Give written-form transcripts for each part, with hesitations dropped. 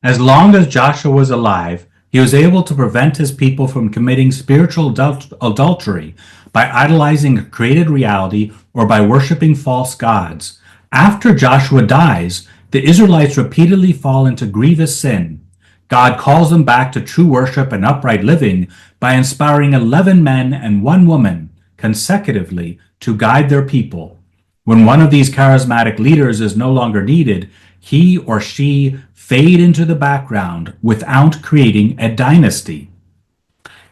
As long as Joshua was alive, he was able to prevent his people from committing spiritual adultery by idolizing a created reality or by worshiping false gods. After Joshua dies, the Israelites repeatedly fall into grievous sin. God calls them back to true worship and upright living by inspiring 11 men and 1 woman consecutively to guide their people. When one of these charismatic leaders is no longer needed, he or she fade into the background without creating a dynasty.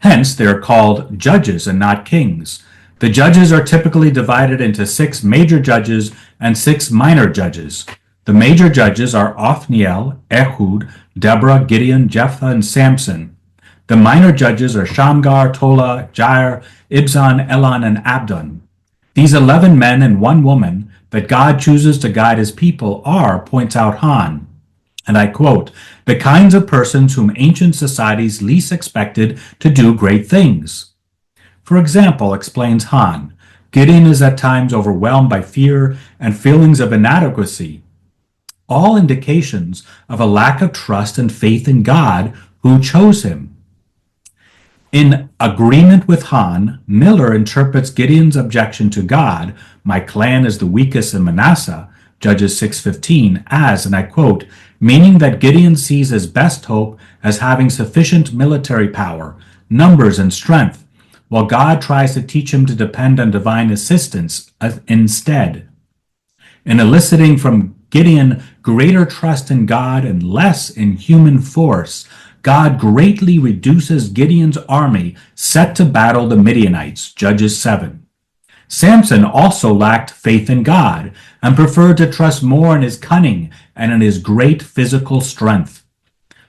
Hence, they are called judges and not kings. The judges are typically divided into 6 major judges and 6 minor judges. The major judges are Othniel, Ehud, Deborah, Gideon, Jephthah, and Samson. The minor judges are Shamgar, Tola, Jair, Ibzan, Elon, and Abdon. These 11 men and 1 woman that God chooses to guide his people are, points out Hahn, and I quote, the kinds of persons whom ancient societies least expected to do great things. For example, explains Hahn, Gideon is at times overwhelmed by fear and feelings of inadequacy, all indications of a lack of trust and faith in God who chose him. In agreement with Hahn, Miller interprets Gideon's objection to God, my clan is the weakest in Manasseh, Judges 6:15, as, and I quote, meaning that Gideon sees his best hope as having sufficient military power, numbers, and strength, while God tries to teach him to depend on divine assistance instead. In eliciting from Gideon greater trust in God and less in human force, God greatly reduces Gideon's army set to battle the Midianites, Judges 7. Samson also lacked faith in God and preferred to trust more in his cunning and in his great physical strength.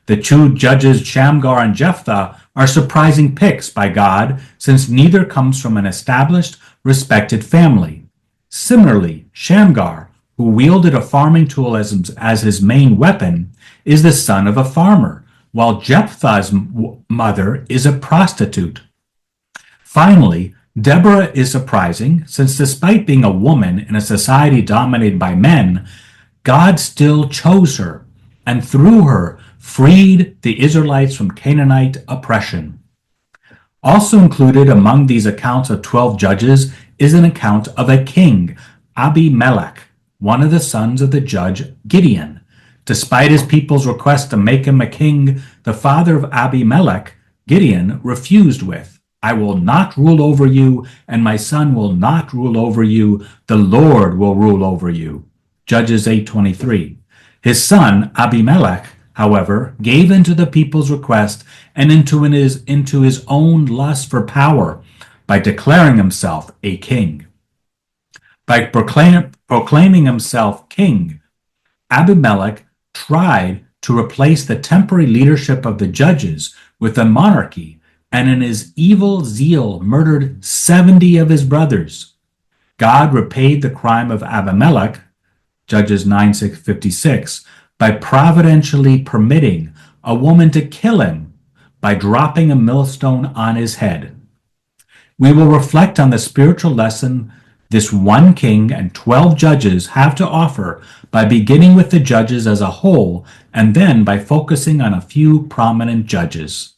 The 2 judges Shamgar and Jephthah are surprising picks by God since neither comes from an established, respected family. Similarly, Shamgar, who wielded a farming tool as his main weapon, is the son of a farmer, while Jephthah's mother is a prostitute. Finally, Deborah is surprising since despite being a woman in a society dominated by men, God still chose her and through her freed the Israelites from Canaanite oppression. Also included among these accounts of 12 judges is an account of a king, Abimelech, one of the sons of the judge Gideon. Despite his people's request to make him a king, the father of Abimelech, Gideon, refused with, I will not rule over you, and my son will not rule over you. The Lord will rule over you. Judges 8:23. His son, Abimelech, however, gave in to the people's request and into his own lust for power by declaring himself a king. By proclaiming himself king, Abimelech tried to replace the temporary leadership of the judges with a monarchy, and in his evil zeal murdered 70 of his brothers. God repaid the crime of Abimelech, Judges 9:56, by providentially permitting a woman to kill him by dropping a millstone on his head. We will reflect on the spiritual lesson this 1 king and 12 judges have to offer by beginning with the judges as a whole and then by focusing on a few prominent judges.